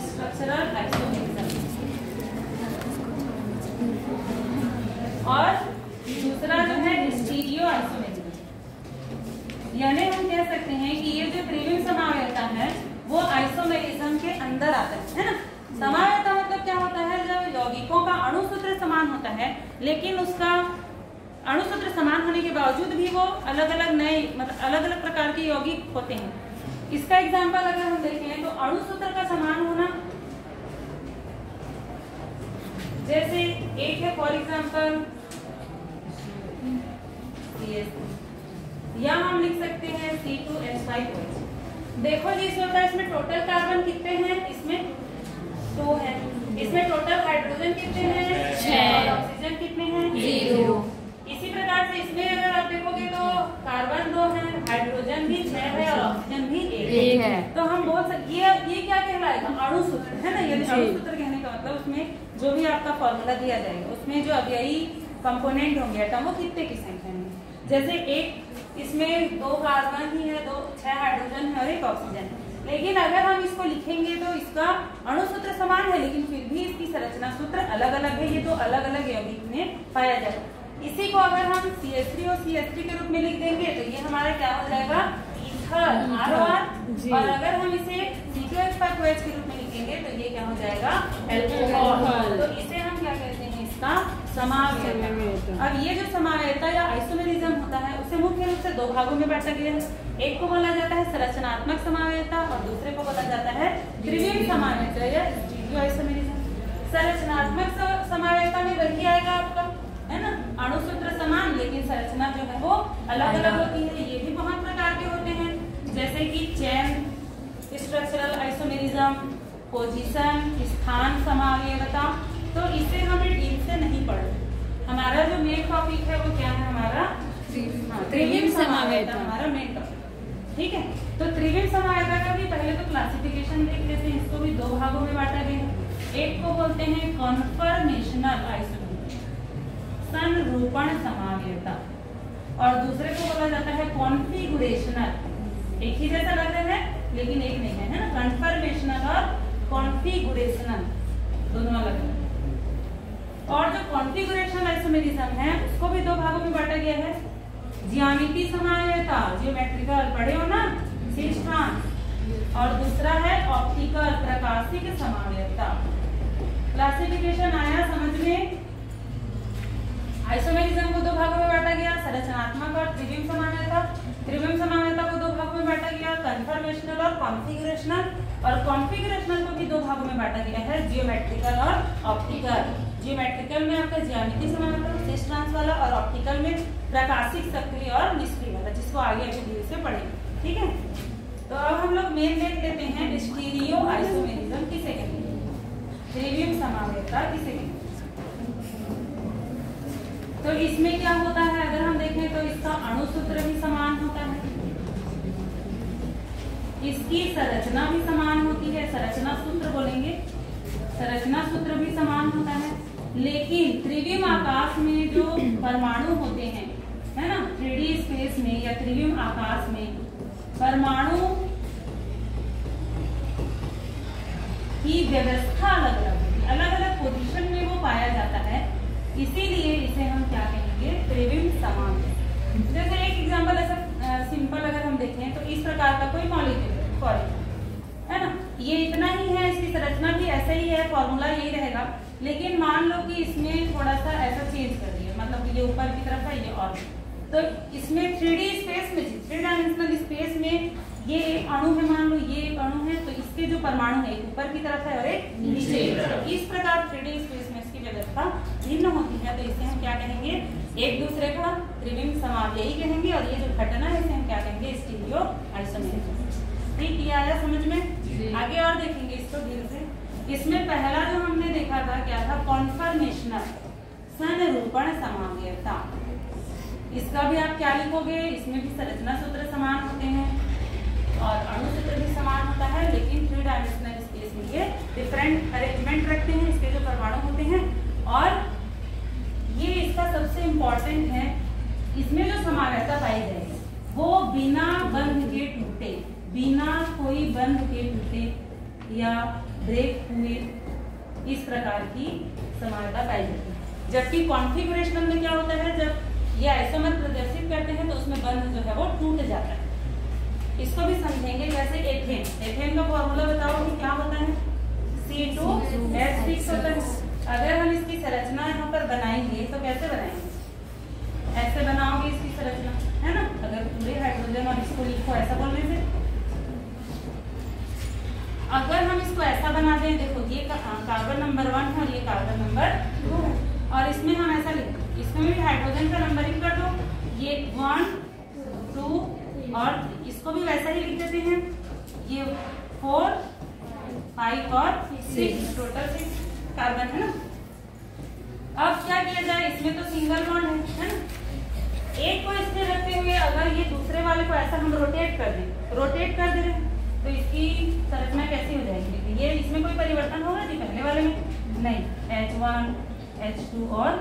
Structural isomerism. और दूसरा जो है स्टीरियो आइसोमेरिज्म। यानी हम कह सकते हैं कि ये जो त्रिविम समावेयता है वो आइसोमेरिज्म के अंदर आता है ना। समावेयता मतलब क्या होता है, जब यौगिकों का अणुसूत्र समान होता है लेकिन उसका अणुसूत्र समान होने के बावजूद भी वो अलग अलग नए मतलब अलग अलग प्रकार के यौगिक होते हैं। इसका एग्जाम्पल अगर हम देखें तो अणुसूत्र का समान होना, जैसे एक है फॉर एग्जाम्पल या हम लिख सकते हैं C2H5OH। देखो जी इसमें टोटल कार्बन कितने हैं, इसमें 2 है। इसमें टोटल हाइड्रोजन कितने हैं, 6। और ऑक्सीजन कितने हैं, 0। इसी प्रकार से इसमें अगर आप देखोगे तो कार्बन 2 है, हाइड्रोजन भी 6 है और ऑक्सीजन भी 1 है। तो हम बोल सकते ये क्या कहलाएगा, अणुसूत्र है ना। यदि अणुसूत्र कहने का मतलब उसमें जो भी आपका फॉर्मूला दिया जाएगा उसमें जो अवयवी कंपोनेंट होंगे एटम वो कितने की संख्या में। जैसे एक इसमें 2 कार्बन ही है, 6 हाइड्रोजन है और 1 ऑक्सीजन है। लेकिन अगर हम इसको लिखेंगे तो इसका अणुसूत्र समान है लेकिन फिर भी इसकी संरचना सूत्र अलग अलग है। ये तो अलग अलग यौगिक में पाया जाएगा। इसी को अगर हम CH3 और CH3 के रूप में लिख देंगे तो ये हमारा क्या हो जाएगा, ईथर ROR। और अगर हम इसे C2H5OH के रूप में लिखेंगे तो ये क्या हो जाएगा, अल्कोहल। तो इसे हम क्या कहते हैं, इसका समावेयता। अब ये जो समावेयता या आइसोमेरिज्म होता है उसे मुख्य रूप से 2 भागों में बांटा गया है। एक को बोला जाता है संरचनात्मक समावेयता और दूसरे को बोला जाता है त्रिविम समावेयता या स्टीरियो आइसोमेरिज्म। संरचनात्मक समावेयता में वही आएगा आपका, है ना, अणुसूत्र समान लेकिन संरचना जो है वो अलग अलग होती है। ये भी बहुत प्रकार के होते हैं, जैसे कि चेन स्ट्रक्चरल आइसोमेरिज्म, पोजीशन स्थान समावेयता। तो इसे हमें डीप से नहीं पढ़ना। हमारा जो मेन टॉपिक है वो क्या है, हमारा त्रिविम समावेयता हमारा मेन टॉपिक। ठीक है, तो त्रिविम समावेयता का भी पहले तो क्लासिफिकेशन देख लेते हैं। इसको भी 2 भागों में बांटा गया है। एक को बोलते हैं कॉन्फर्मेशनल आइसोमेरिज्म, संरूपण समावेयता, और दूसरे को बोला जाता है कॉन्फिगुरेशनल। एक ही जैसा लग रहा है लेकिन एक नहीं है ना, कन्फर्मेशनल और कॉन्फिगुरेशनल दोनों अलग है। और जो कॉन्फिगुरेशनल आइसोमेरिज्म है उसको भी 2 भागों में बांटा गया है। ज्यामिति समावेयता, जियोमेट्रिकल पढ़े हो ना, सिस्टान, और दूसरा है ऑप्टिकल प्रकाशिक समावेयता। क्लासिफिकेशन आया समझ में। आइसोमेरिज्म को 2 भागों में बांटा गया, संरचनात्मक और त्रिविम समावेयता। त्रिविम समावेयता को 2 भागों में बांटा गया, कन्फर्मेशनल और कॉन्फिगरेशनल। और कॉन्फिगरेशनल को भी 2 भागों में बांटा गया है, जियोमेट्रिकल और ऑप्टिकल। जियोमेट्रिकल में आपका ज्यामिति समावेयता सिस्टांस वाला, और ऑप्टिकल में प्रकाशिक सक्रिय और निष्क्रिय वाला, जिसको आगे धीरे से पढ़ेंगे। ठीक है, तो अब हम लोग मेन देख लेते हैं स्टीरियो आइसोमेरिज्म किसे कहते हैं, त्रिविम समावेयता किसे कहते हैं। तो इसमें क्या होता है, अगर हम देखें तो इसका अणुसूत्र भी समान होता है, इसकी संरचना भी समान होती है, संरचना सूत्र बोलेंगे, संरचना सूत्र भी समान होता है। लेकिन त्रिविम आकाश में जो परमाणु होते हैं, है ना, 3D स्पेस में या त्रिविम आकाश में परमाणु की व्यवस्था अलग अलग होती है, अलग अलग पोजीशन में वो पाया जाता है। इसीलिए इसे हम क्या कहेंगे, त्रिविम समावेयता। जैसे एक एग्जांपल ऐसा सिंपल अगर हम देखें तो इस प्रकार का कोई मॉलिक्यूल फॉर है ना, ये इतना ही है, इसकी संरचना भी ऐसा ही है, फॉर्मूला यही रहेगा। लेकिन मान लो कि इसमें थोड़ा सा ऐसा चेंज कर दिया, मतलब ये ऊपर की तरफ है ये, और तो इसमें 3D स्पेस में, 3 डायमेंशनल स्पेस में ये एक अणु है, मान लो ये एक अणु है, तो इसके जो परमाणु है एक ऊपर की तरफ है और एक नीचे। इस प्रकार 3D स्पेस में इसकी व्यवस्था भिन्न होती है। तो इसे हम क्या कहेंगे, एक दूसरे का त्रिविम समावेयता यही कहेंगे। और ये जो घटना है इसे हम क्या कहेंगे, स्टीरियो आइसोमेरिज्म। ठीक, ये आया समझ में। आगे और देखेंगे इसको धीरे से। इसमें पहला जो हमने देखा था क्या था, कॉन्फर्मेशनल संरूपण समावेयता। इसका भी आप क्या लिखोगे, इसमें भी संरचना सूत्र समान होते हैं और अणुसूत्र भी समान होता है, लेकिन 3 डायमेंशनल स्पेस में ये डिफरेंट अरेंजमेंट रखते हैं, इसके जो परमाणु होते हैं। और ये इसका सबसे इम्पोर्टेंट है, इसमें जो समावेयता पाई जाएगी वो बिना बंध के टूटे, बिना कोई बंध के टूटे या ब्रेक हुए, इस प्रकार की समानता पाई जाती है। जबकि कॉन्फ़िगरेशनल में क्या होता है, जब ये आइसोमर प्रदर्शित करते हैं तो उसमें बंध जो है वो टूट जाता है। इसको भी समझेंगे। जैसे एथेन, एथेन का फॉर्मूला बताओ कि क्या होता है, C2H6 होता है। अगर हम इसकी संरचना यहाँ पर बनाएंगे तो कैसे बनाएंगे, ऐसे बनाओगे इसकी संरचना, है ना। अगर पूरे हाइड्रोजन और इसको लिखो ऐसा बोलने से, अगर हम इसको ऐसा बना दें, देखो ये कार्बन नंबर 1 है और ये कार्बन नंबर 2 है, और इसमें हम ऐसा लिखें, इसमें भी हाइड्रोजन का नंबरिंग कर दो, ये 1 2 और इसको भी वैसा ही लिख देते हैं, ये 4 5 और 6, टोटल 6 कार्बन है ना। अब क्या किया जाए, इसमें तो सिंगल बॉन्ड है ना। एक को स्थिर रखते हुए अगर ये दूसरे वाले को ऐसा हम रोटेट कर दें, रोटेट कर दे रहे हैं तो इसकी संरचना कैसी हो जाएगी, ये इसमें कोई परिवर्तन होगा जी पहले वाले में नहीं, H1 H2 और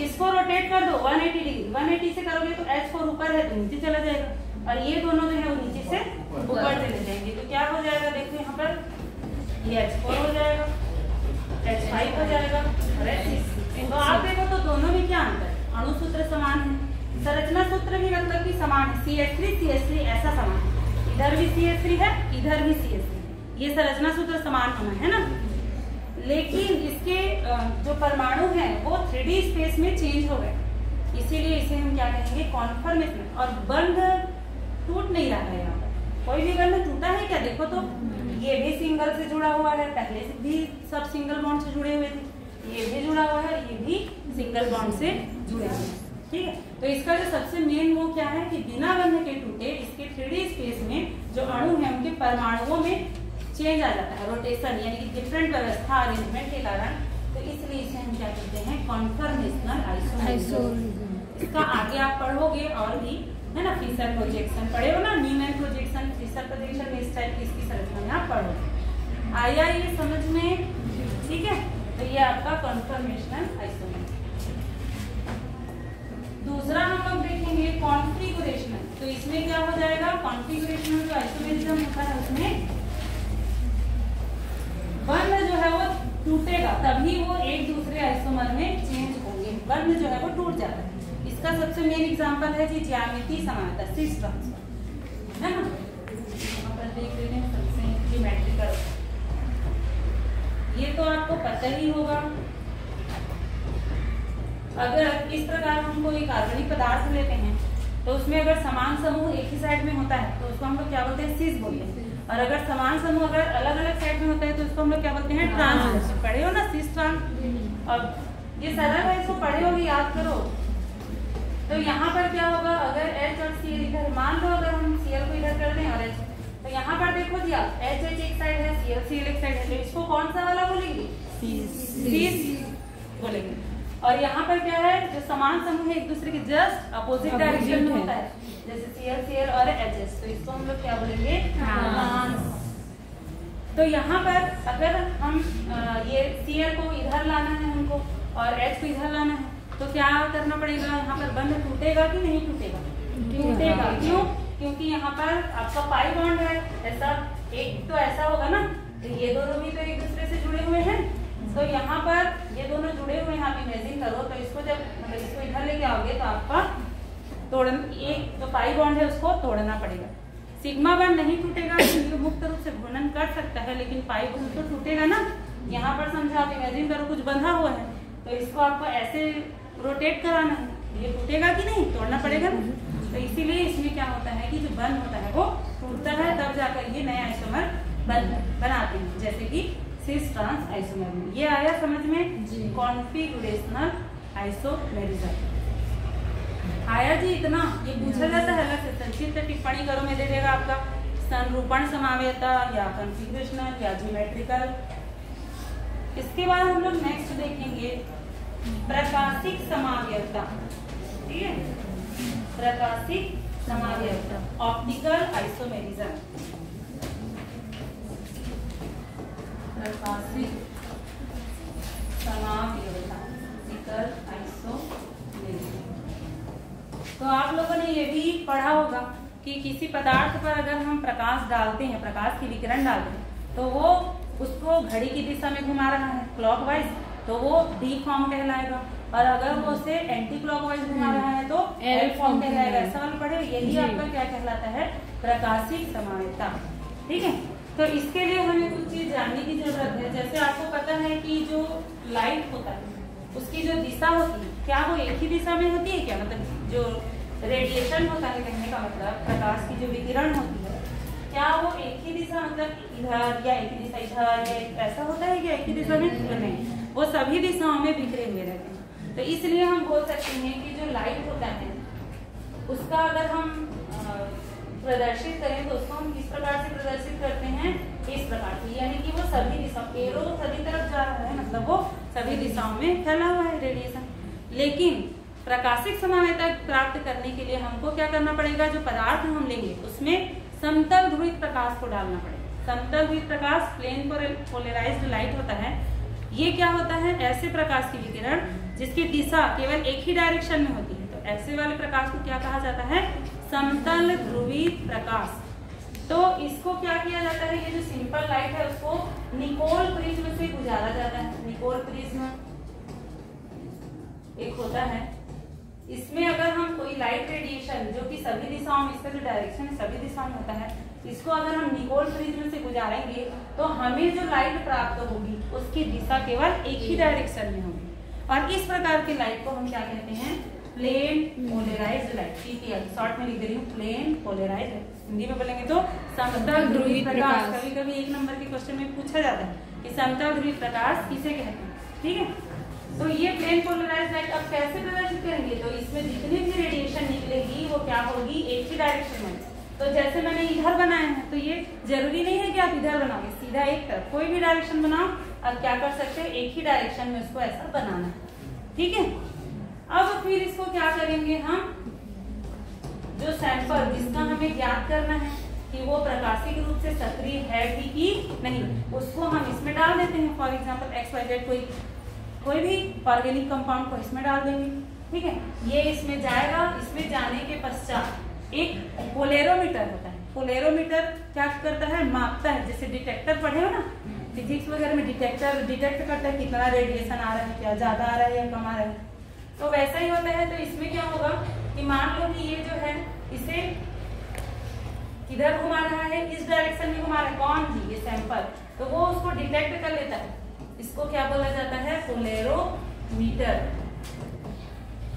इसको रोटेट कर दो 180 डिग्री, 180 से करोगे तो H4 ऊपर है तो नीचे चला जाएगा, और ये दोनों जो है वो नीचे से ऊपर चले जाएंगे। तो क्या हो जाएगा, देखो यहाँ पर ये H4 हो जाएगा, H5 हो जाएगा और H6। तो आप देखो तो दोनों में क्या अंतर है, अणु सूत्र समान है, संरचना सूत्र भी मतलब कि समान है, CH3 ऐसा समान है, इधर भी CH3 है इधर भी CH3, ये संरचना सूत्र समान होना है ना। लेकिन इसके जो परमाणु हैं वो 3D स्पेस में चेंज हो गए, इसीलिए इसे हम क्या कहेंगे, कॉन्फर्मेशन। और बंध टूट नहीं रहा है, यहाँ पर कोई भी बंध टूटा है क्या, देखो तो ये भी सिंगल से जुड़ा हुआ है, पहले से भी सब सिंगल बॉन्ड से जुड़े हुए थे, ये भी जुड़ा हुआ है, ये भी सिंगल बॉन्ड से जुड़े हुए हैं, ठीक है। तो इसका जो सबसे मेन वो क्या है कि बिना बंध के टूटे इसके 3D स्पेस में जो अणु है उनके परमाणुओं में चेंज आ जाता है, रोटेशन यानी कि डिफरेंट व्यवस्था अरेंजमेंट के कारण। तो इसलिए इसे हम क्या कहते हैं, कॉन्फर्मेशनल आइसोमेरिज्म। इसका आगे आप पढ़ोगे और भी है ना, फिशर प्रोजेक्शन पढ़े हो ना, न्यूमैन प्रोजेक्शन, फिशर प्रोजेक्शन में इस टाइप की इसकी संरचना में आप पढ़ोगे। आया ये समझ में, ठीक है। तो ये आपका कॉन्फर्मेशनल आइसोमेरिज्म। दूसरा हम लोग देखेंगे कॉन्फिगरेशनल। तो इसमें क्या हो जाएगा, कॉन्फिगरेशनल जो आइसोमेरिज्म होता है उसमें बंध जो है वो टूटेगा तभी वो एक दूसरे आइसोमर में चेंज होंगे, बंध जो है वो टूट जाता है। इसका सबसे मेन एग्जांपल है जी ज्यामितीय समानता, सिस ट्रांसफर, है ना। यहाँ पर देख रहे हैं सबसे ज्योमेट्रिकल, ये तो आपको पता ही होगा। अगर इस प्रकार हम कोई कार्बनिक पदार्थ लेते हैं तो उसमें अगर समान समूह एक ही साइड में होता है तो उसको हम लोग क्या बोलते हैं, सिस बोलते हैं। और अगर समान समूह अगर अलग अलग साइड में होता है तो उसको हम लोग क्या बोलते हैं, ट्रांस। पढ़े हो ना सिस ट्रांस। अब ये सरल है, इसको पढ़े होगे, याद करो। तो यहाँ पर क्या होगा, अगर H और Cl इधर, मान लो अगर हम Cl को इधर कर दें और H, तो यहाँ पर देखो जी आप H एक साइड है, Cl एक साइड है, तो इसको कौन सा वाला बोलेंगे, सिस बोलेंगे। और यहाँ पर क्या है, जो समान समूह है एक दूसरे के जस्ट अपोजिट डायरेक्शन में होता है, जैसे Cl और Hs, तो इसको हम लोग क्या बोलेंगे, ट्रांस। तो यहाँ पर अगर हम ये Cl को इधर लाना है हमको और H को इधर लाना है तो क्या करना पड़ेगा, यहाँ पर बंध टूटेगा कि नहीं टूटेगा, टूटेगा। क्यों, क्योंकि यहाँ पर आपका पाई बॉन्ड है, ऐसा एक तो ऐसा होगा ना, तो ये दोनों भी तो एक दूसरे से जुड़े हुए हैं, तो यहाँ पर ये दोनों जुड़े हुए हैं, आप इमेजिन करो। तो इसको जब मतलब इसको इधर लेके आओगे तो आपका एक जो पाई बॉन्ड है उसको तोड़ना पड़ेगा। सिग्मा बॉन्ड नहीं टूटेगा क्योंकि मुक्त रूप से घूर्णन कर सकता है, लेकिन पाई बॉन्ड तो टूटेगा ना। यहाँ पर समझो, आप इमेजिन करो कुछ बंधा हुआ है तो इसको आपको ऐसे रोटेट कराना है, ये टूटेगा कि नहीं, तोड़ना पड़ेगा ना। तो इसीलिए इसमें क्या होता है कि जो बंध होता है वो टूटता है, तब जाकर ये नया आइसोमर बनाते हैं, जैसे कि सिस ट्रांस आइसोमर में। ये आया समझ में, कॉन्फिगरेशनल आइसोमेरिज्म आया जी। इतना ये पूछा जाता है अलग से, संक्षिप्त टिप्पणी करो में दे देगा आपका संरूपण समावेयता या कॉन्फिगरेशनल या ज्योमेट्रिकल। इसके बाद हम लोग नेक्स्ट देखेंगे प्रकाशिक समावेयता, ठीक है, प्रकाशिक समावेयता, ऑप्टिकल आइसोमेरिज्म। प्रकाशिक समावेयता, ऑप्टिकल आइसोमेरिज्म। तो आप लोगों ने ये भी पढ़ा होगा कि किसी पदार्थ पर अगर हम प्रकाश डालते हैं, प्रकाश की विकिरण डालते हैं, तो वो उसको घड़ी की दिशा में घुमा रहा है क्लॉकवाइज, तो वो डी फॉर्म कहलाएगा। और अगर वो उसे एंटी क्लॉकवाइज घुमा रहा है तो एल फॉर्म कहलाएगा। ऐसा वाला पढ़े, यही आपका क्या कहलाता है, प्रकाशिक समानता। ठीक है, तो इसके लिए हमें कुछ चीज जानने की जरूरत है। जैसे आपको पता है कि जो लाइट होता है उसकी जो दिशा होती है, क्या वो एक ही दिशा में होती है क्या? मतलब जो रेडिएशन होता है, कहने का मतलब प्रकाश की जो विकिरण होती है, क्या वो एक ही दिशा, मतलब इधर या एक ही दिशा इधर या ऐसा होता है क्या एक ही दिशा में? नहीं, वो सभी दिशाओं में बिखरे हुए रहते हैं। तो इसलिए हम बोल सकते हैं कि जो लाइट होता है उसका अगर हम प्रदर्शित करें तो उसको हम किस प्रकार से प्रदर्शित करते हैं? इस प्रकार से, यानी कि वो सभी दिशा, एरो सभी तरफ जा रहा है, मतलब वो सभी दिशाओं में फैला हुआ है रेडिएशन। लेकिन प्रकाशिक समानता प्राप्त करने के लिए हमको क्या करना पड़ेगा? जो पदार्थ हम लेंगे उसमें समतल ध्रुवित प्रकाश को डालना पड़ेगा। समतल ध्रुवित प्रकाश, प्लेन पोलराइज्ड लाइट होता है। ये क्या होता है? ऐसे प्रकाश की विकिरण जिसकी दिशा केवल एक ही डायरेक्शन में होती है, तो ऐसे वाले प्रकाश को क्या कहा जाता है? समतल ध्रुवित प्रकाश। तो इसको क्या किया जाता है? ये जो सिंपल लाइट है उसको निकोल प्रिज्म से गुजारा जाता है। निकोल प्रिज्म एक होता है, इसमें अगर हम कोई लाइट रेडिएशन जो कि सभी दिशाओं में, इसका जो डायरेक्शन है सभी दिशाओं में होता है, इसको अगर हम निकोल प्रिज्म से गुजारेंगे तो हमें जो लाइट प्राप्त होगी उसकी दिशा केवल एक ही डायरेक्शन में होगी। और इस प्रकार के लाइट को हम क्या कहते हैं? Plane polarized light, PPL short में लिख दे रही हूँ, प्लेन पोलराइज्ड। हिंदी में बोलेंगे तो समतल ध्रुवित प्रकाश। कभी कभी 1 नंबर के क्वेश्चन में पूछा जाता है कि समतल ध्रुवित प्रकाश किसे कहते हैं। ठीक है, तो ये प्लेन पोलराइज्ड लाइट अब कैसे प्रदर्शित करेंगे? तो इसमें जितनी भी रेडिएशन निकलेगी वो क्या होगी? एक ही डायरेक्शन में। तो जैसे मैंने इधर बनाया है, तो ये जरूरी नहीं है कि आप इधर बनाओगे, सीधा एक तरफ कोई भी डायरेक्शन बनाओ, अब क्या कर सकते हैं? एक ही डायरेक्शन में उसको ऐसा बनाना है। ठीक है, अब फिर इसको क्या करेंगे हम? जो सैंपल जिसका हमें ज्ञात करना है कि वो प्रकाशिक रूप से सक्रिय है भी कि नहीं, उसको हम इसमें डाल देते हैं। फॉर एग्जाम्पल XYZ कोई भी ऑर्गेनिक कंपाउंड को इसमें डाल देंगे। ठीक है, ये इसमें जाएगा। इसमें जाने के पश्चात एक पोलेरोमीटर होता है। पोलेरोमीटर क्या करता है? मापता है। जैसे डिटेक्टर पढ़े हो ना फिजिक्स वगैरह में, डिटेक्टर डिटेक्ट करता है कितना रेडिएशन आ रहा है, क्या ज्यादा आ रहा है या कम आ रहा है। तो वैसा ही होता है। तो इसमें क्या होगा कि मान लो कि ये जो है इसे किधर घुमा रहा है? इस डायरेक्शन में घुमा रहा है। कौन जी? ये सैंपल। तो वो उसको डिटेक्ट कर लेता है। इसको क्या बोला जाता है? पोलेरोमीटर।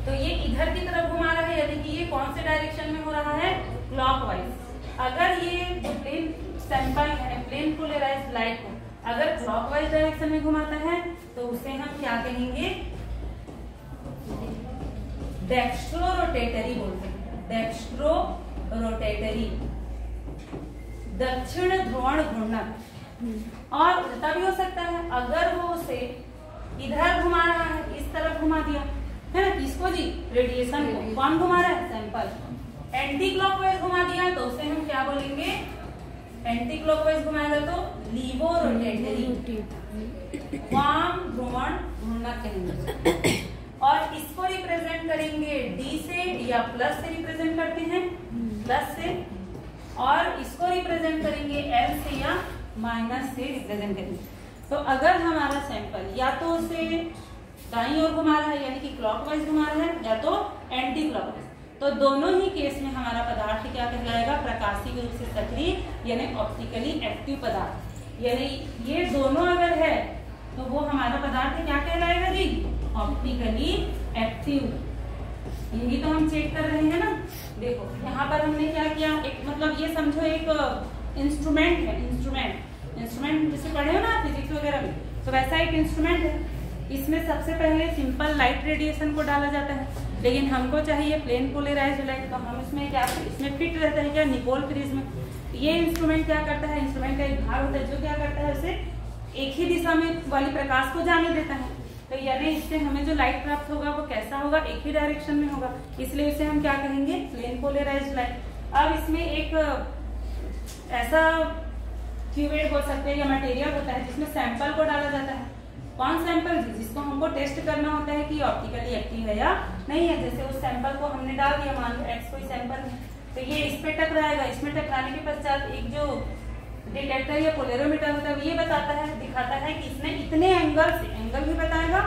तो ये इधर की तरफ घुमा रहा है, यानी कि ये कौन से डायरेक्शन में हो रहा है? क्लॉकवाइज। अगर ये जो प्लेन सैंपल है, प्लेन पोलराइज्ड लाइट को अगर क्लॉकवाइज डायरेक्शन में घुमाता है तो उसे हम क्या कहेंगे? डेक्स्ट्रो रोटेटरी बोलते हैं। डेक्स्ट्रो रोटेटरी, दक्षिण ध्रुवण घूर्णक। और उल्टा भी हो सकता है, अगर वो उसे इधर घुमा रहा है, इस तरफ घुमा दिया है ना, किसको जी? रेडिएशन को। कौन घुमा रहा है? सैंपल। एंटी क्लॉकवाइज घुमा दिया तो उसे हम क्या बोलेंगे? एंटी क्लॉकवाइज घुमाएगा तो लीवो रोटेटरी, वाम ध्रुवण घूर्णक कहेंगे। और इसको रिप्रेजेंट करेंगे डी से या प्लस से रिप्रेजेंट करते हैं, प्लस से। और इसको रिप्रेजेंट करेंगे एल से या माइनस से रिप्रेजेंट करेंगे। तो अगर हमारा सैंपल या तो उसे दाईं ओर घुमा रहा है यानी कि क्लॉकवाइज घुमा रहा है, या तो एंटी क्लॉकवाइज, तो दोनों ही केस में हमारा पदार्थ क्या कहलाएगा? प्रकाशिक रूप से सक्रिय यानी ऑप्टिकली एक्टिव पदार्थ। यानी ये दोनों अगर है तो वो हमारा पदार्थ क्या कहलाएगा जी? Optically active. यही तो हम चेक कर रहे हैं ना। देखो यहाँ पर हमने क्या किया, एक मतलब ये समझो एक इंस्ट्रूमेंट है। इंस्ट्रूमेंट जैसे पढ़े हो ना फिजिक्स वगैरह में, तो वैसा एक इंस्ट्रूमेंट है। इसमें सबसे पहले सिंपल लाइट रेडिएशन को डाला जाता है, लेकिन हमको चाहिए प्लेन पोलराइज्ड लाइट। तो हम इसमें क्या, इसमें फिट रहता है क्या? Nicol prism. ये इंस्ट्रूमेंट क्या करता है? इंस्ट्रूमेंट का एक भाग होता है जो क्या करता है, उसे एक ही दिशा में वाली प्रकाश को जाने देता है। तो यानी इससे हमें जो लाइट प्राप्त होगा वो कैसा होगा? एक ही डायरेक्शन में होगा। इसलिए इसे हम क्या कहेंगे? Plane polarized light. अब इसमें एक ऐसा क्यूवेट बोल सकते हैं या मटेरियल होता है जिसमें सैंपल को डाला जाता है। कौन सैंपल? जिसको हमको टेस्ट करना होता है कि ऑप्टिकली एक्टिव है या नहीं है। जैसे उस सैंपल को हमने डाल दिया, मान लो एक्स कोई सैंपल है, तो ये इस पे टकराएगा। इसमें टकराने के पश्चात एक जो डिटेक्टर या पोलरोमीटर मतलब ये बताता है, दिखाता है कि इसने इतने एंगल से, एंगल भी बताएगा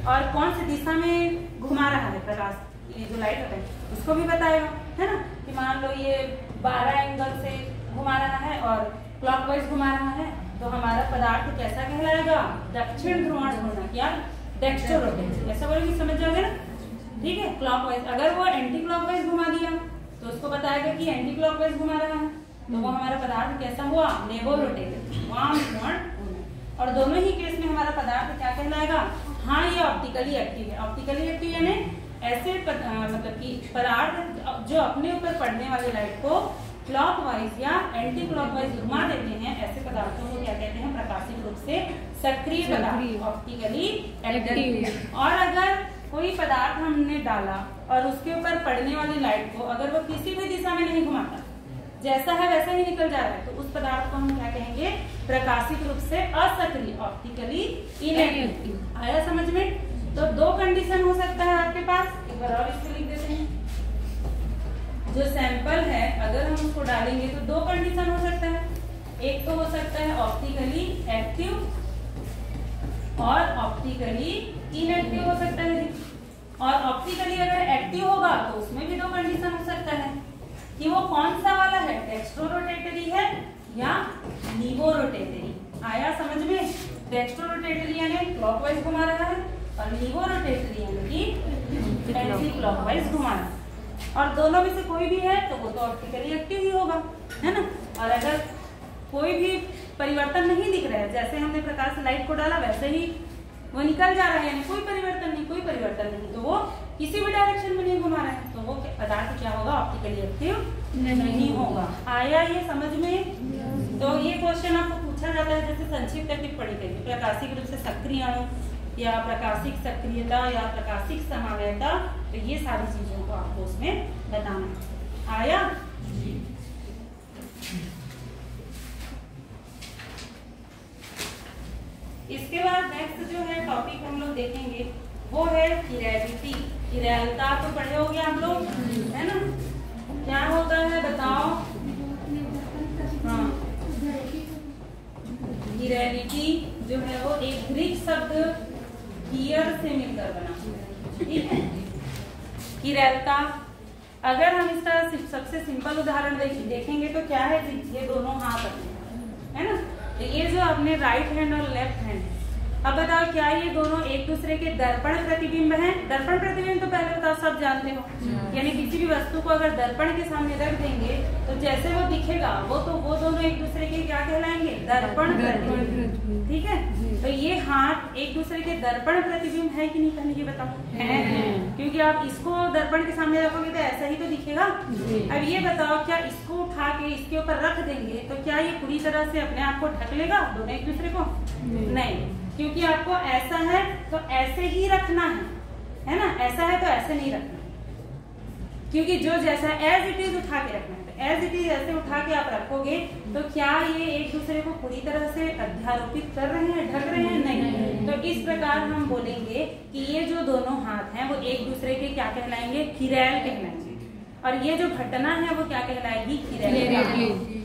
और कौन सी दिशा में घुमा रहा है प्रकाश, ये जो लाइट होता है उसको भी बताएगा, है ना। कि मान लो ये 12 एंगल से घुमा रहा है और क्लॉकवाइज घुमा रहा है, तो हमारा पदार्थ कैसा कहलाएगा, दक्षिण ध्रुवण होना, क्या डेक्स्ट्रो रोटेट, ऐसा बोलेंगे समझ जाओगे ना, ठीक है। क्लॉकवाइज, अगर वो एंटी क्लॉकवाइज घुमा दिया तो उसको बताएगा कि एंटी क्लॉकवाइज घुमा रहा है, तो वो हमारा पदार्थ कैसा हुआ, नेवो रोटेटेड, वाम ध्रुवण। और दोनों ही केस में हमारा पदार्थ क्या कहलाएगा, हाँ ये ऑप्टिकली एक्टिव है। ऑप्टिकली एक्टिव यानी ऐसे मतलब कि पदार्थ जो अपने ऊपर पड़ने वाली लाइट को क्लॉकवाइज या एंटी क्लॉकवाइज घुमा देते हैं, ऐसे पदार्थों को क्या कहते हैं, प्रकाशिक रूप से सक्रिय पदार्थ, ऑप्टिकली एक्टिव। और अगर कोई पदार्थ हमने डाला और उसके ऊपर पड़ने वाली लाइट को अगर वो किसी भी दिशा में नहीं घुमाता, जैसा है वैसा ही निकल जा रहा है, तो उस पदार्थ को हम क्या कहेंगे, प्रकाशिक रूप से असक्रिय, ऑप्टिकली इनएक्टिव। आया समझ में। तो दो कंडीशन हो सकता है आपके पास, एक बार और इसको लिख देते हैं। जो सैंपल है अगर हम उसको डालेंगे तो दो कंडीशन हो सकता है, एक तो हो सकता है ऑप्टिकली एक्टिव और ऑप्टिकली इनएक्टिव हो सकता है। और ऑप्टिकली अगर एक्टिव होगा तो उसमें भी दो कंडीशन हो सकता है कि वो कौन सा वाला है, डेक्स्ट्रो रोटेटरी है या लीवो रोटेटरी। आया समझ में। डेक्स्ट्रो रोटेटरी यानी क्लॉकवाइज घुमा रहा है और लीवो रोटेटरी यानी कि एंटी क्लॉकवाइज घुमा रहा है। और दोनों में से कोई भी है तो वो तो ऑप्टिकली एक्टिव ही होगा, है ना। और अगर कोई भी परिवर्तन नहीं दिख रहा है, जैसे हमने प्रकाश लाइट को डाला वैसे ही वो निकल जा रहा है, यानी कोई परिवर्तन नहीं, कोई परिवर्तन नहीं, तो वो किसी भी डायरेक्शन में नहीं घुमा रहा है, तो वो पदार्थ क्या होगा, ऑप्टिकली एक्टिव नहीं होगा। आया ये समझ में। तो ये क्वेश्चन आपको पूछा जाता है, जैसे संक्षिप्त टिप्पणी करिए, प्रकाशिक रूप से सक्रिय अणु या प्रकाशिक सक्रियता या प्रकाशिक समावयता, तो ये सारी चीजों को आपको उसमें बताना है। आया। इसके बाद नेक्स्ट जो है टॉपिक हम लोग देखेंगे वो है किरैलिटी। किरैलता तो पढ़े होंगे आप लोग, है ना। क्या होता है बताओ। हाँ, किरैलिटी जो है वो एक ग्रीक शब्द कियर से मिलकर बना, ठीक है। किरैलता, अगर हम इसका सबसे सिंपल उदाहरण देखेंगे तो क्या है, ये दोनों हाथ है ना, तो ये जो अपने राइट हैंड और लेफ्ट हैंड, अब बताओ क्या ये दोनों एक दूसरे के दर्पण प्रतिबिंब हैं। दर्पण प्रतिबिंब तो पहले बताओ सब जानते हो, यानी किसी भी वस्तु को अगर दर्पण के सामने रख देंगे तो जैसे वो दिखेगा वो दोनों एक दूसरे के क्या कहलाएंगे, दर्पण प्रतिबिंब, ठीक है। तो ये हाथ एक दूसरे के दर्पण प्रतिबिंब है कि नहीं, पहले ये बताओ है, क्योंकि आप इसको दर्पण के सामने रखोगे तो ऐसा ही तो दिखेगा। अब ये बताओ क्या इसको उठा के इसके ऊपर रख देंगे तो क्या ये पूरी तरह से अपने आप को ढक लेगा दोनों एक दूसरे को, नहीं, क्योंकि आपको ऐसा है तो ऐसे ही रखना है ना, ऐसा है तो ऐसे नहीं रखना, क्योंकि जो जैसा एज इट इज उठा के रखना है, तो एज इट इज ऐसे उठा के आप रखोगे तो क्या ये एक दूसरे को पूरी तरह से अध्यारोपित कर रहे हैं, ढक रहे हैं, नहीं। तो इस प्रकार हम बोलेंगे कि ये जो दोनों हाथ हैं वो एक दूसरे के क्या कहलाएंगे, किरैल कहलाएंगे, और ये जो घटना है वो क्या कहलाएगी, किरैल।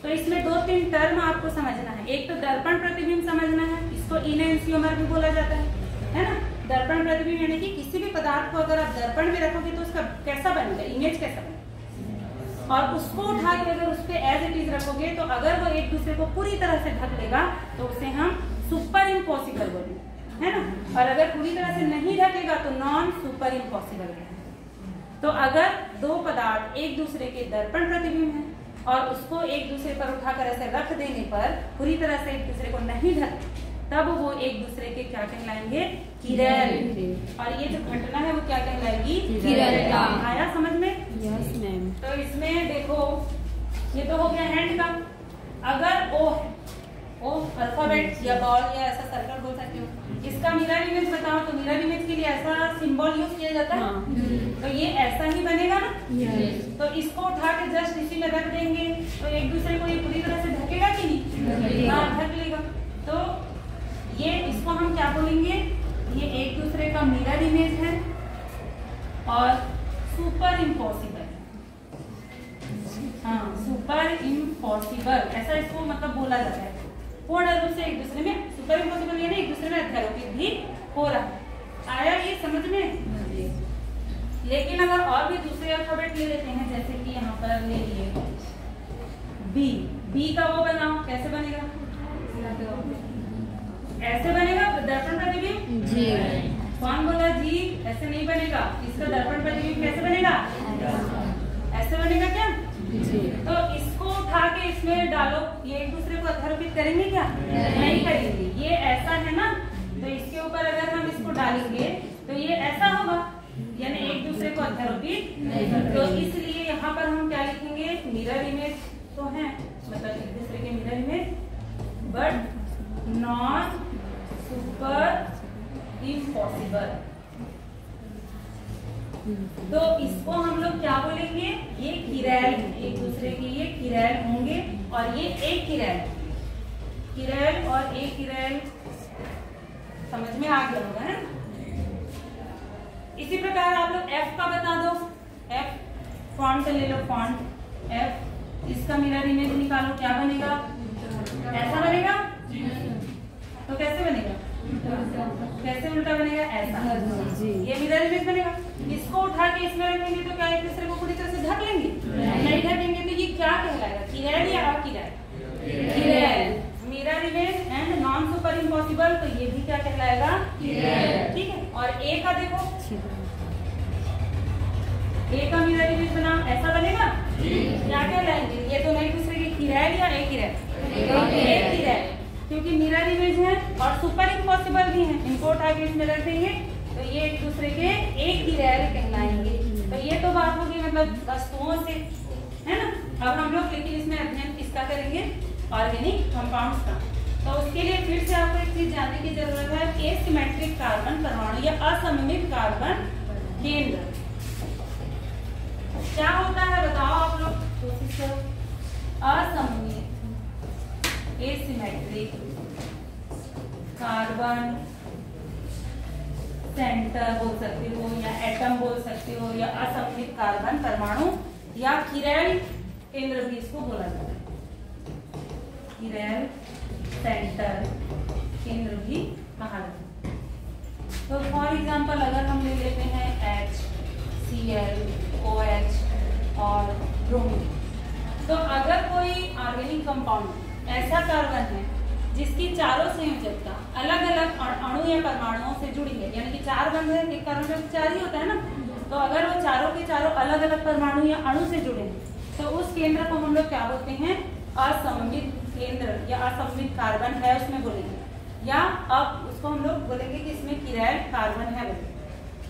तो इसमें 2-3 टर्म आपको समझना है। एक तो दर्पण प्रतिबिंब समझना है, इसको इनएंसियोमर भी बोला जाता है ना। दर्पण प्रतिबिंब यानी कि किसी भी पदार्थ को अगर आप दर्पण में रखोगे तो उसका कैसा बनेगा, इमेज कैसा बनेगा, और उसको उठा के अगर उस पर एज इट इज रखोगे तो अगर वो एक दूसरे को पूरी तरह से ढक लेगा तो उसे हम सुपर इम्पॉसिबल बोलेंगे, है ना। और अगर पूरी तरह से नहीं ढकेगा तो नॉन सुपर इम्पॉसिबल है। तो अगर दो पदार्थ एक दूसरे के दर्पण प्रतिबिंब है और उसको एक दूसरे पर उठाकर ऐसे रख देने पर पूरी तरह से एक दूसरे को नहीं ढक, तब वो एक दूसरे के क्या कहलाएंगे, किरैल। और ये जो घटना है वो क्या कहलाएगी, किरैलता। आया समझ में। Yes ma'am. तो इसमें देखो ये तो हो गया हैंड का। अगर ओ है, ओ अल्फाबेट या बॉल या ऐसा सर्कल बोल सकते हो, इसका मिरर इमेज बताओ, तो मिरर इमेज के लिए ऐसा सिंबल यूज किया जाता है, तो ये ऐसा ही बनेगा ना। तो इसको उठा के जस्ट इसी में रख देंगे तो एक दूसरे को ये पूरी तरह से ढकेगा कि नहीं, हाँ ढक लेगा। तो ये इसको हम क्या बोलेंगे, ये एक दूसरे का मिरर इमेज है और सुपर इम्पॉसिबल, हाँ सुपर इम्पॉसिबल, ऐसा इसको मतलब बोला जाता है। पूर्ण रूप से एक दूसरे में सुपर इम्पॉसिबल यानी एक दूसरे में अध्यारोपित भी हो रहा है। आया ये समझ में? लेकिन अगर और भी दूसरे अल्फाबेट ले लेते हैं, जैसे कि यहाँ पर ले लिए बी, बी का वो बनाओ, कैसे बनेगा? ऐसे बनेगा दर्पण प्रतिबिंब जी। कौन बोला जी? ऐसे नहीं बनेगा। इसका दर्पण प्रतिबिंब कैसे बनेगा? ऐसे बनेगा क्या जी। तो इसको उठा के इसमें डालो, ये एक दूसरे को अध्यारोपित करेंगे क्या? नहीं करेंगे। ये ऐसा है ना, तो इसके ऊपर अगर हम इसको डालेंगे तो ये ऐसा होगा, यानी एक दूसरे को अध्यारोपित। तो इसलिए यहाँ पर हम क्या लिखेंगे? मिरर इमेज तो है, मतलब एक दूसरे के mirror image, but not super impossible. तो इसको हम लोग क्या बोलेंगे? ये किरैल, एक दूसरे के ये किरैल होंगे और ये एक किरैल, किरैल और एक किरैल। समझ में आ गया होगा, है? इसी प्रकार आप लोग F का बता दो। F फॉन्ट ले लो, फॉन्ट F, इसका मिरर इमेज निकालो, क्या बनेगा? ऐसा बनेगा। तो कैसे बनेगा? कैसे उल्टा बनेगा? ऐसा। ये मिरर इमेज बनेगा। इसको उठा के इसमें रखेंगे तो क्या एक दूसरे को पूरी तरह से ढक लेंगे? नहीं ढकेंगे। तो ये क्या कहलाएगा? किरैल या achiral? Chiral. Mirror image and non super impossible, तो ये भी क्या कहलाएगा? किरैल। ठीक है। और ए का देखो, ए का मिरर इमेज बनाओ, ऐसा बनेगा। क्या कहलाएंगे? ये तो नहीं दूसरे के किरैल या एक किरैल? एक किरैल, क्योंकि मिरर इमेज है और सुपर इम्पॉसिबल भी है। इनको उठा के इसमें रख देंगे तो ये एक दूसरे के एक किरैल कहलाएंगे। तो ये तो बात होगी मतलब वस्तुओं से, है ना। अब हम लोग लेकिन इसमें अध्ययन किसका करेंगे? ऑर्गेनिक कंपाउंड्स का। तो उसके लिए फिर से आपको एक चीज जानने की जरूरत है, एसिमेट्रिक कार्बन परमाणु या असममित कार्बन केंद्र क्या होता है? बताओ आप लोग, कोशिश करो। असममित एसिमेट्रिक कार्बन सेंटर बोल सकते हो या एटम बोल सकते हो या असममित कार्बन परमाणु या किरैल केंद्र भी इसको बोला जाता है। किरैल सेंटर केंद्र भी कहा जाता है। तो फॉर एग्जांपल अगर हम ले लेते हैं HCl, OH और ब्रोमीन, तो अगर कोई ऑर्गेनिक कंपाउंड ऐसा कार्बन है जिसकी चारों संयोजकता अलग अलग अणु या परमाणुओं से जुड़ी है, यानी कि चार बंध है, एक कार्बन में चार ही होता है ना, तो अगर वो चारों के चारों अलग अलग परमाणु या अणु से जुड़े हैं तो उस केंद्र को हम लोग क्या बोलते हैं? असममित केंद्र या असममित कार्बन है उसमें बोलेंगे, या अब उसको हम लोग बोलेंगे कि इसमें किरैल कार्बन है बोलेंगे।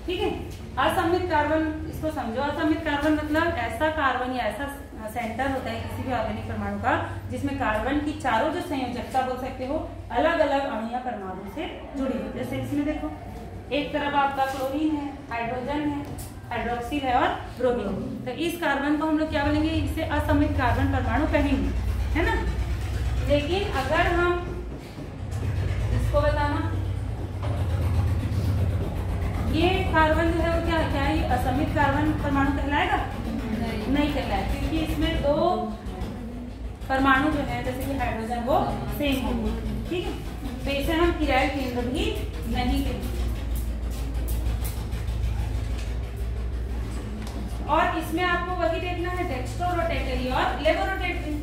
ठीक है। असममित कार्बन इसको समझो। असममित कार्बन मतलब ऐसा कार्बन या ऐसा सेंटर होता है किसी भी ऑर्गेनिक परमाणु का जिसमें कार्बन की चारों जो संयोजकता बोल सकते हो अलग अलग अणु या परमाणु से जुड़ी है। जैसे इसमें देखो, एक तरफ आपका क्लोरीन है, हाइड्रोजन है, हाइड्रोक्सिल है और ब्रोमीन। तो इस कार्बन को हम लोग क्या बोलेंगे? इसे असममित कार्बन परमाणु कहेंगे, है ना। लेकिन अगर हम इसको बताना, ये कार्बन जो है वो क्या ये असममित कार्बन परमाणु कहलाएगा? नहीं कहलाएगा, क्योंकि इसमें दो परमाणु जो है जैसे कि हाइड्रोजन वो सेम होंगे। ठीक है। तो इसे हम किरैल केंद्र भी नहीं कहेंगे। और इसमें आपको वही देखना है, डेक्स्ट्रोरोटेटरी और लेवोरोटेटरी।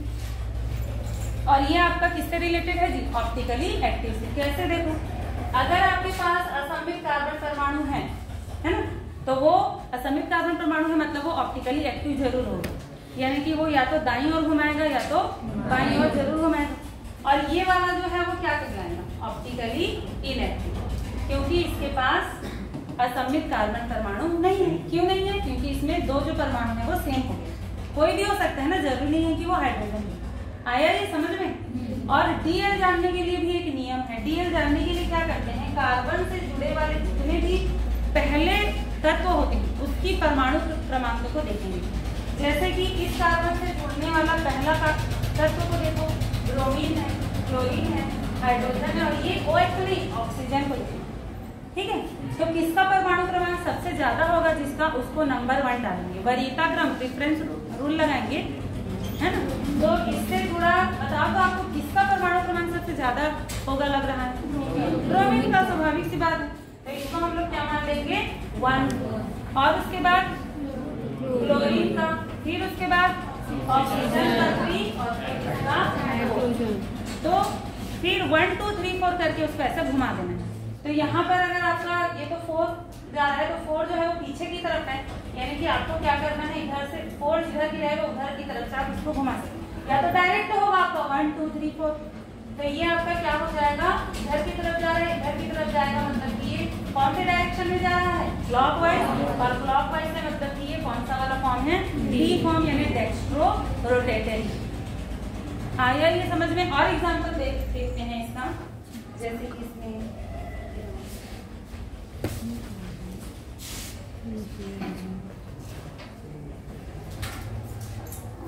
और ये आपका किससे रिलेटेड है जी? ऑप्टिकली एक्टिव से। कैसे देखो, अगर आपके पास असममित कार्बन परमाणु है ना, तो वो असममित कार्बन परमाणु है मतलब वो ऑप्टिकली एक्टिव जरूर होगा, यानी कि वो या तो दाईं ओर घुमाएगा या तो बाईं ओर जरूर घुमाएगा। और ये वाला जो है वो क्या कहलाएगा? ऑप्टिकली इनएक्टिव, क्योंकि इसके पास असममित कार्बन परमाणु नहीं है। क्यों नहीं है? क्योंकि इसमें दो जो परमाणु है वो सेम हो गए। कोई भी हो सकता है ना, जरूरी नहीं है कि वो हाइड्रोजन है। आया ये समझ में? और डीएल जानने के लिए भी एक नियम है। डीएल जानने के लिए क्या करते हैं? कार्बन से जुड़े वाले जितने भी पहले तत्व होते हैं उसकी परमाणु क्रमांक को देखेंगे। जैसे कि इस कार्बन से जुड़ने वाला पहला तत्व को देखो, ब्रोमीन है, क्लोरीन है, हाइड्रोजन है और ये OH नहीं, ऑक्सीजन को देखो। ठीक है। तो किसका परमाणु क्रमांक सबसे ज्यादा होगा? जिसका, उसको नंबर 1 डालेंगे। वरीयता क्रम, प्रेफरेंस रूल लगाएंगे, है ना। तो इससे जुड़ा बताओ तो आपको ज्यादा होगा लग रहा है, ब्रोमीन का, स्वाभाविक सी बात है। तो इसको हम लोग क्या मान लेंगे 1, और उसके बाद क्लोरीन का, फिर उसके बाद ऑक्सीजन का 3 और फिर उसका हाइड्रोजन। तो फिर 1 2 3 4 करके उसको ऐसा घुमा देना है। तो यहाँ पर अगर आपका ये तो 4 जा रहा है, तो 4 जो है वो पीछे की तरफ है, यानी कि आपको क्या करना है, इधर से 4 इधर की रहेगा, उधर की तरफ से आप इसको घुमा सकते, या तो डायरेक्ट होगा आपका 1 2 3 4। तो ये आपका क्या हो जाएगा, इधर की तरफ जा रहा है, इधर की तरफ जाएगा, मतलब कि ये कौन से डायरेक्शन में जा रहा है, क्लॉकवाइज। और क्लॉकवाइज से मतलब कि ये कौन सा वाला फॉर्म है, डी फॉर्म, यानी डेक्स्ट्रो रोटेटरी। आया ये समझ में? और एग्जांपल देखते हैं इसका, जैसे कि इसमें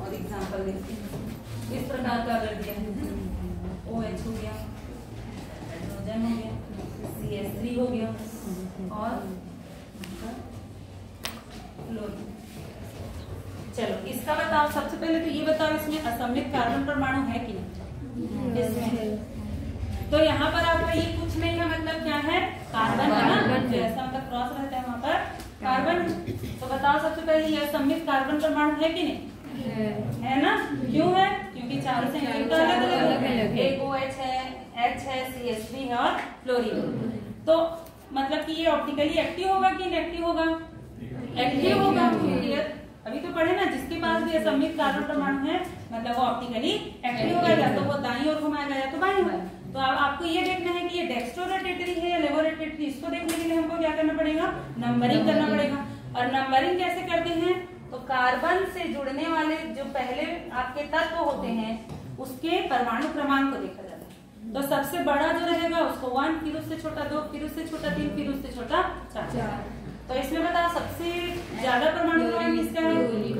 और एग्जांपल देखते हैं। इस प्रकार का अगर दिया है, OH हो गया, हाइड्रोजन हो गया, CH3 हो गया और क्लोरीन। चलो इसका बताओ, सबसे पहले तो ये बताओ इसमें असममित कार्बन परमाणु है कि नहीं? इसमें तो यहाँ पर आपका ये कुछ नहीं है, मतलब क्या है, कार्बन है ना, जैसा मतलब क्रॉस रहता है वहाँ पर कार्बन। तो बताओ सबसे पहले ये असममित कार्बन परमाणु है कि नहीं? है ना? क्यों है? क्योंकि चारों से अलग अलग, एक OH है, H है, CH3 है और क्लोरीन। तो मतलब कि ये ऑप्टिकली एक्टिव होगा कि इनएक्टिव होगा? एक्टिव होगा। अभी तो पढ़े ना, जिसके पास भी असममित कार्बन परमाणु है मतलब वो ऑप्टिकली एक्टिव होगा, या तो वो दाईं ओर घुमाएगा या तो बाईं ओर। तो अब आपको ये देखना है कि ये डेक्स्ट्रो रोटेटरी है या लेवो रोटेटरी। इसको देखने के लिए हमको क्या करना पड़ेगा, नंबरिंग करना पड़ेगा। और नंबरिंग कैसे करते हैं, तो कार्बन से जुड़ने वाले जो पहले आपके तत्व होते हैं उसके परमाणु क्रमांक को देखा जाता है। तो सबसे बड़ा जो रहेगा उसको 1, फिर उससे छोटा 2, फिर उससे छोटा 3, फिर उससे छोटा 4। तो इसमें बताओ सबसे ज्यादा परमाणु क्रमांक किसका है,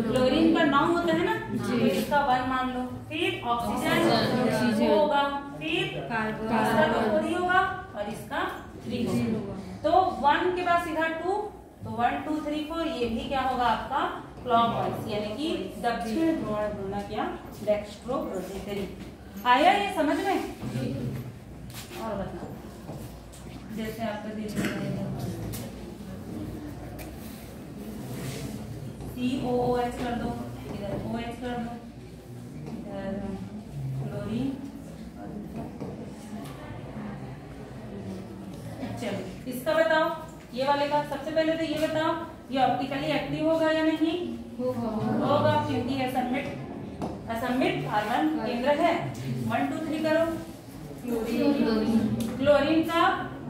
क्लोरीन का 9 होता है ना, तो इसका 1 मान लो। फिर ऑक्सीजन होगा, फिर इसका 4 होगा और इसका 3 होगा। तो 1 के बाद सीधा 2, तो 1 2 3 4 ये भी क्या होगा आपका क्लॉकवाइज, यानी कि दक्षिण ध्रुवक या डेक्स्ट्रो रोटेटरी। आया ये समझ में? और बताओ, जैसे आपका COOH कर दो, इधर OH कर दो, इधर क्लोरीन। चलो इसका बताओ, ये वाले का सबसे पहले तो ये बताओ, ये ऑप्टिकली एक्टिव होगा या नहीं? होगा, क्योंकि असममित कार्बन केंद्र है। 1 2 3 करो, क्लोरीन का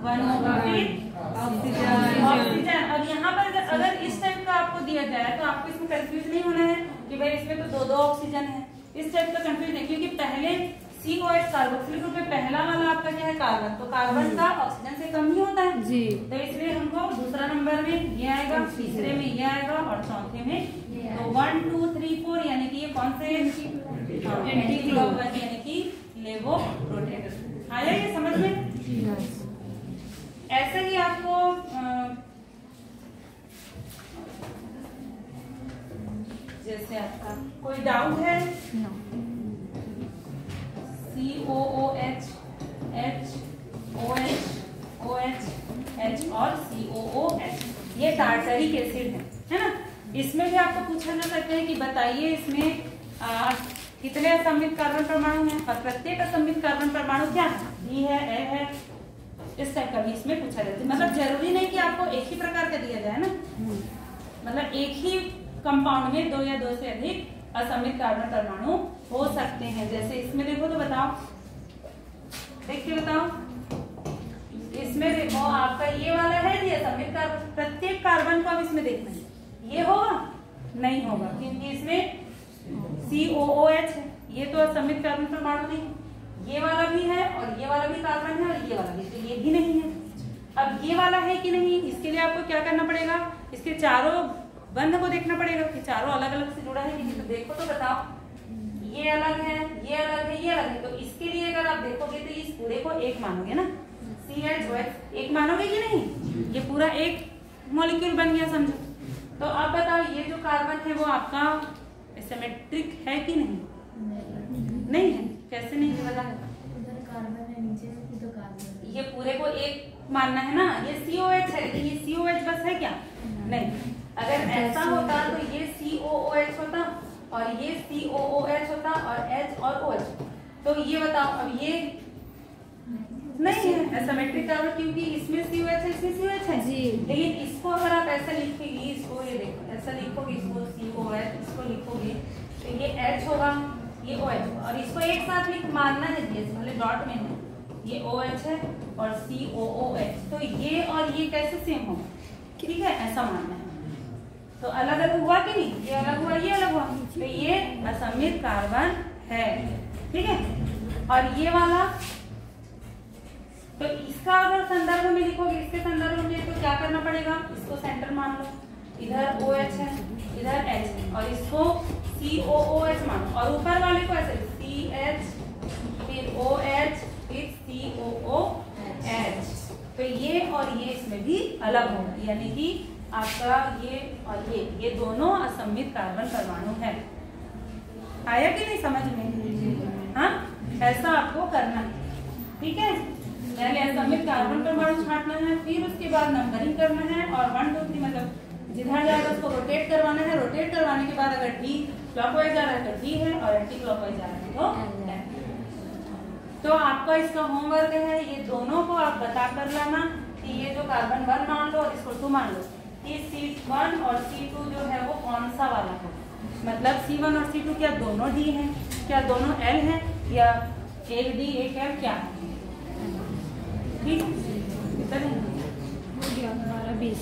1 होगा, फिर ऑक्सीजन। अब यहाँ पर अगर इस टाइप का आपको दिया जाए तो आपको इसमें कंफ्यूज नहीं होना है कि भाई इसमें तो 2 ऑक्सीजन है, इस टाइप का कंफ्यूज नहीं, क्योंकि पहले COH कार्बोक्सिलिक ग्रुप में पहला वाला आपका क्या है, कार्बन। तो कार्बन का ऑक्सीजन से कम ही होता है जी। तो इसलिए हमको दूसरा नंबर में ये आएगा, तीसरे में ये आएगा और चौथे में। तो 1 2 3 4 यानी कि ये कौन से एंटी क्लॉकवाइज यानी कि लेवो रोटेटर। आया ये समझ में? ऐसे ही आपको जैसे आपका कोई डाउट है, COOH, H, OH, OH, H और COOH ये टार्टरिक एसिड है ना। इसमें भी आपको पूछा जा सकता है कि बताइए इसमें कितने असममित कार्बन परमाणु हैं, और प्रत्येक असममित कार्बन परमाणु क्या है, D है, A है, इस टाइप का भी इसमें पूछा जाता है। मतलब जरूरी नहीं कि आपको एक ही प्रकार का दिया जाए ना, मतलब एक ही कंपाउंड में 2 या 2 से अधिक असममित कार्बन परमाणु हो सकते हैं। जैसे इसमें देखो तो बताओ, देख के बताओ, इसमें देखो आपका ये वाला है ये असममित कार्बन, प्रत्येक कार्बन को अब इसमें देखना है, ये होगा नहीं होगा, क्योंकि इसमें COOH है, ये तो असममित कार्बन परमाणु नहीं, ये वाला भी है और ये वाला भी कार्बन है और ये वाला भी, तो ये भी नहीं है। अब ये वाला है कि नहीं, इसके लिए आपको क्या करना पड़ेगा, इसके चारों बंध को देखना पड़ेगा कि चारों अलग अलग से जुड़ा है कि नहीं। तो देखो तो बताओ, ये अलग है, ये अलग है, ये अलग है, तो इसके लिए अगर आप देखोगे तो इस पूरे को एक मानोगे ना, CHOH एक मानोगे कि नहीं, ये पूरा एक मॉलिक्यूल बन गया समझो। तो अब बताओ ये जो कार्बन है वो आपका सिमेट्रिक है कि नहीं? नहीं है। कैसे नहीं है बता, कार्बन है नीचे से तो कार्बन, ये पूरे को एक मानना है ना, ये COH है, लेकिन ये COH बस है क्या? नहीं। अगर ऐसा होता तो ये COOH होता और ये COOH होता और H और OH। तो ये बताओ, अब ये नहीं है एसिमेट्रिक कार्बन, क्योंकि इसमें COH है, इसमें COH है जी। लेकिन इसको अगर आप ऐसा लिखेगी, इसको ये देखो ऐसा लिखोगे, इसको COH, इसको लिखोगे तो ये H होगा, ये OH, और इसको एक साथ लिख मानना है, भले डॉट में है, ये OH है और COOH, तो ये और ये कैसे सेम होगा? ठीक है, ऐसा मानना है। तो अलग अलग हुआ कि नहीं? ये अलग हुआ, ये अलग हुआ, तो ये असमित कार्बन है। ठीक है, और ये वाला, तो इसका अगर संदर्भ में लिखोगे, इसके संदर्भ में, तो क्या करना पड़ेगा? इसको सेंटर मान लो, इधर OH है, इधर H, और इसको COOH मानो, और ऊपर वाले को ऐसे CH, फिर OH, फिर COOH। तो ये और ये इसमें भी अलग होगा, यानी कि आपका ये और ये दोनों असमित कार्बन परमाणु है। आया कि नहीं समझ में? हाँ, ऐसा आपको करना है। ठीक है, पहले असमित कार्बन परमाणु छांटना है, फिर उसके बाद नंबरिंग करना है, और 1 2 3 मतलब जिधर जाएगा उसको रोटेट करवाना है। रोटेट करवाने के बाद अगर टी क्लॉकवाइज जा रहा है तो टी है, और एंटी क्लॉकवाइज जा रहा है तो आपका इसका होमवर्क है, ये दोनों को आप बता कर लाना कि ये जो कार्बन 1 मान लो और इसको 2 मान लो, ये C1 और C2 जो है वो कौन सा वाला है? मतलब C1 और C2 क्या दोनों D हैं, क्या दोनों L हैं, या एक D एक L क्या है? ठीक, कितना 12 20